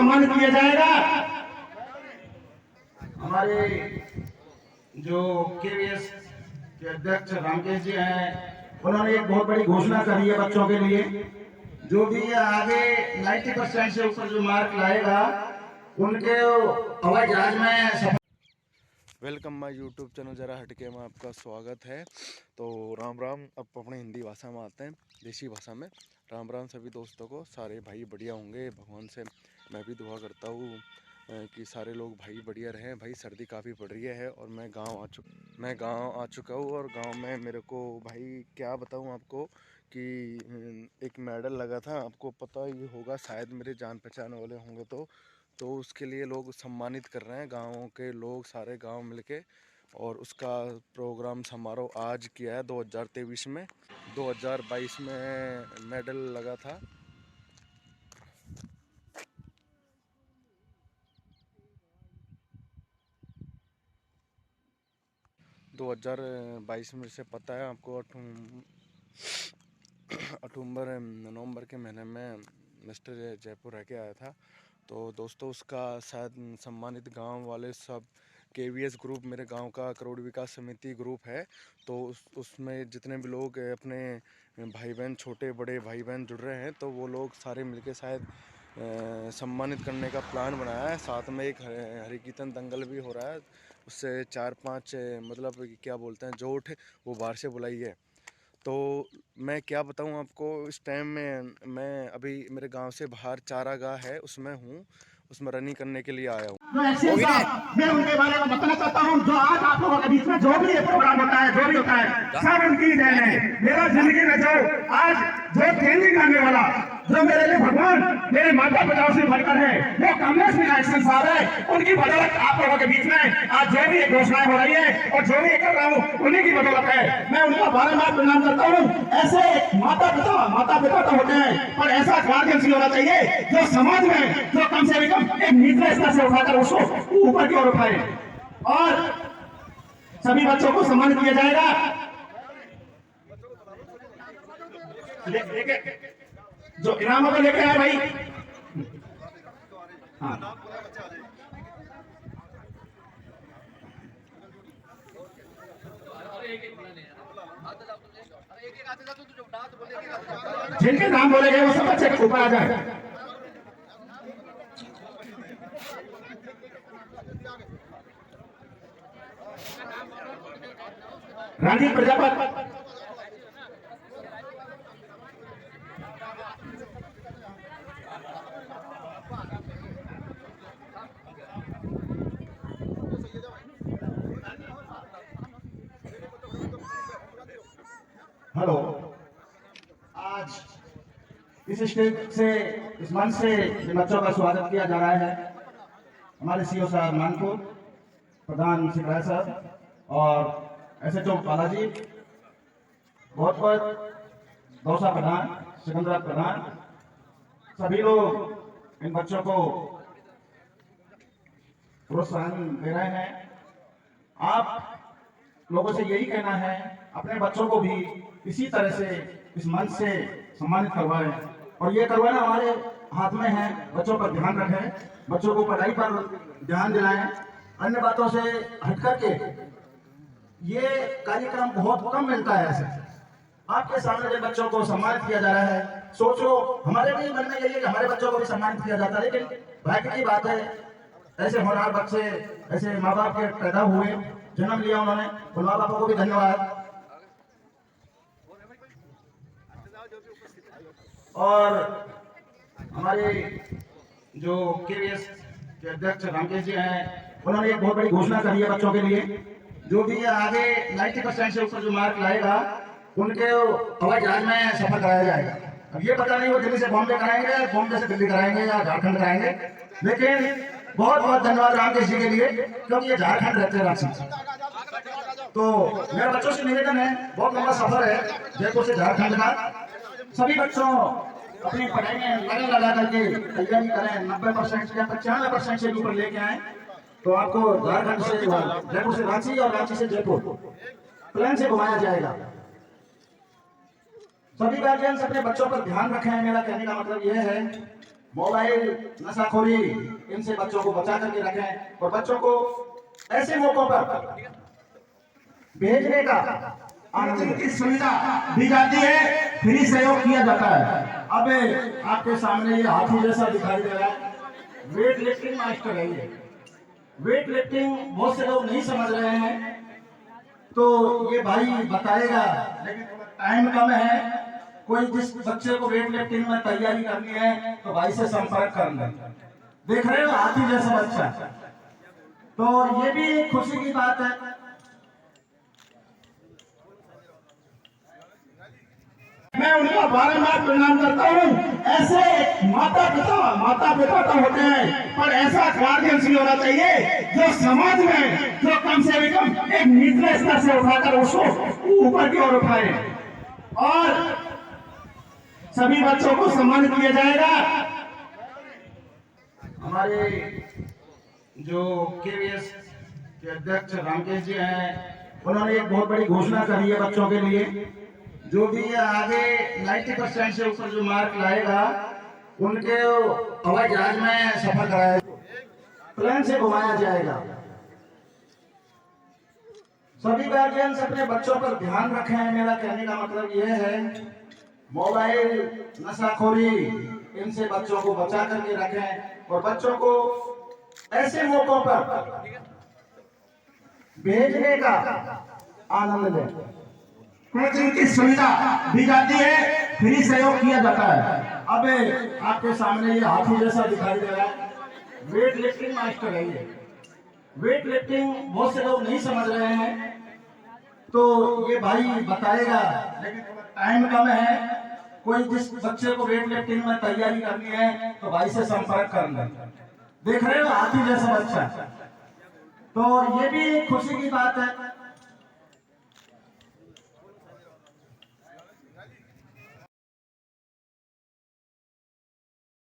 सम्मानित किया जाएगा। हमारे जो केवीएस के अध्यक्ष रामकेश जी हैं, उन्होंने एक बहुत बड़ी घोषणा करी है बच्चों के लिए। जो भी आगे 90% से ऊपर जो मार्क लाएगा उनके हवाई जहाज में। वेलकम माय यूट्यूब चैनल जरा हटके में आपका स्वागत है। तो राम राम। अब अपने हिंदी भाषा में आते हैं, देसी भाषा में। राम राम सभी दोस्तों को। सारे भाई बढ़िया होंगे, भगवान से मैं भी दुआ करता हूँ कि सारे लोग भाई बढ़िया रहें। भाई सर्दी काफ़ी पड़ रही है और मैं गांव आ चुका हूँ। और गांव में मेरे को भाई क्या बताऊँ आपको कि एक मेडल लगा था, आपको पता ही होगा शायद, मेरे जान पहचान वाले होंगे तो उसके लिए लोग सम्मानित कर रहे हैं, गाँव के लोग सारे गांव मिलके। और उसका प्रोग्राम समारोह आज किया है 2023 में। 2022 में मेडल लगा था। दो 2022 में से पता है आपको, नवंबर के महीने में मिस्टर जयपुर रह के आया था। तो दोस्तों उसका शायद सम्मानित गांव वाले सब, केवीएस ग्रुप मेरे गांव का करोड़ विकास समिति ग्रुप है, तो उसमें जितने भी लोग अपने भाई बहन, छोटे बड़े भाई बहन जुड़ रहे हैं, तो वो लोग सारे मिलके शायद सम्मानित करने का प्लान बनाया है। साथ में एक हरि कीर्तन दंगल भी हो रहा है, उससे 4-5 मतलब क्या बोलते हैं जोठ, वो बाहर से बुलाई है। तो मैं क्या बताऊं आपको, इस टाइम में मैं अभी मेरे गांव से बाहर चारागाह है उसमें हूं, उसमें रनिंग करने के लिए आया हूं। मैं उनके बारे में बताना चाहता हूं, जो आज आप लोगों के बीच में जो भी ये प्रोग्राम होता है, जो भी होता है, सब उनकी देन है। मेरा जिंदगी में जो आज जो ट्रेनिंग करने वाला, जो मेरे लिए भगवान, मेरे माता पिता से बढ़कर है, वो कमलेश निराशन साहब है। उनकी बदौलत आप लोगों के बीच में आज जो भी घोषणाएं हो रही है और जो भी कर रहा हूँ, उन्हीं की बदौलत है। मैं उनका बारंबार प्रणाम करता हूँ। ऐसे माता पिता तो होते हैं, पर ऐसा गार्जियन भी होना चाहिए जो समाज में जो कम से कम एक निचले स्तर से उठाकर उसको ऊपर की ओर उठाए। और सभी बच्चों को सम्मानित किया जाएगा। जो इनामों को लेकर आए भाई, हाँ। जिनके नाम बोले गए वो सब बच्चे ऊपर आ जाए। राजीव प्रजापति, हेलो। आज इस स्टेज से, इस मंच से बच्चों का स्वागत किया जा रहा है। हमारे सीओ साहब मानपुर, प्रधान सिकराय साहब और एसएचओ बालाजी, बहुत दौसा प्रधान, सिकंदरा प्रधान, सभी लोग इन बच्चों को प्रोत्साहन दे रहे हैं। आप लोगों से यही कहना है, अपने बच्चों को भी इसी तरह से इस मंच से सम्मानित करवाएं। और ये करवाना हमारे हाथ में है। बच्चों पर ध्यान रखें, बच्चों को पढ़ाई पर ध्यान दिलाएं। अन्य बातों से हट करके ये कार्यक्रम बहुत कम मिलता है ऐसे। आपके सामने जो बच्चों को सम्मानित किया जा रहा है, सोचो हमारे भी मन में यही है कि हमारे बच्चों को भी सम्मानित किया जाता है, लेकिन भाग्य की बात है ऐसे होनहार बच्चे, ऐसे माँ बाप के पैदा हुए, जन्म लिया उन्होंने, उन माँ बापों को भी धन्यवाद। और हमारे जो केवीएस के अध्यक्ष रामकेश जी हैं, उन्होंने एक बहुत बड़ी घोषणा करी है बच्चों के लिए। जो भी आगे 90% से ऊपर जो मार्क लाएगा उनके हवाई जहाज में सफर कराया जाएगा। अब ये पता नहीं वो दिल्ली से बॉम्बे कराएंगे, बॉम्बे से दिल्ली कराएंगे या झारखंड कराएंगे, लेकिन बहुत बहुत धन्यवाद रामकेश जी के लिए, क्योंकि ये झारखंड रहते हैं रांची। तो मेरा बच्चों से निवेदन है, बहुत लंबा सफर है जयपुर से झारखंड का। सभी बच्चों अपनी पढ़ाई में लगन लगा करके तैयारी करें, 90% या 95% से ऊपर लेके आए, तो आपको झारखंड से, जयपुर से रांची और रांची से जयपुर प्लेन से घुमाया जाएगा। सभी गार्जियंस अपने बच्चों पर ध्यान रखें। मेरा कहने का मतलब यह है मोबाइल, नशाखोरी, इनसे बच्चों को बचा करके रखें और बच्चों को ऐसे मौकों पर भेजने का आनंद की सुविधा दी जाती है, फ्री सहयोग किया जाता है। अब आपके सामने ये हाथी जैसा दिखाई दे रहा है, वेट लिफ्टिंग मास्टर है ये। वेट लिफ्टिंग बहुत से लोग नहीं समझ रहे हैं, तो ये भाई बताएगा, लेकिन टाइम कम है। कोई जिस बच्चे को वेट लिफ्टिंग में तैयारी करनी है तो भाई से संपर्क कर लें। देख रहे हो हाथी जैसा बच्चा, तो ये भी खुशी की बात है। मैं उनका बारंबार प्रणाम करता हूँ। ऐसे माता पिता तो होते हैं, पर ऐसा गार्जियंस भी होना चाहिए जो समाज में जो कम से कम एक निचले स्तर से उठाकर उसको ऊपर की ओर उठाए, और सभी बच्चों को सम्मानित किया जाएगा। हमारे जो केवीएस के अध्यक्ष रामकेश जी हैं, उन्होंने एक बहुत बड़ी घोषणा करी है बच्चों के लिए। जो भी आगे 90% से ऊपर जो मार्क लाएगा उनके हवाई जहाज में सफर कराया, प्लेन से घुमाया जाएगा। सभी गार्जियंस अपने बच्चों पर ध्यान रखें। मेरा कहने का मतलब यह है, मोबाइल, नशाखोरी, इनसे बच्चों को बचा करके रखें और बच्चों को ऐसे मौकों पर भेजने का आनंद लें। कोचिंग की सुविधा दी जाती है, फ्री सहयोग किया जाता है। अब आपके सामने ये हाथी जैसा दिखाई दे रहा है, वेट लिफ्टिंग मास्टर है ये। वेट लिफ्टिंग बहुत से लोग नहीं समझ रहे हैं, तो ये भाई बताएगा, लेकिन टाइम कम है। कोई जिस बच्चे को वेट लिफ्टिंग में तैयारी करनी है तो भाई से संपर्क कर लें। देख रहे हो हाथी जैसा बच्चा, तो ये भी खुशी की बात है।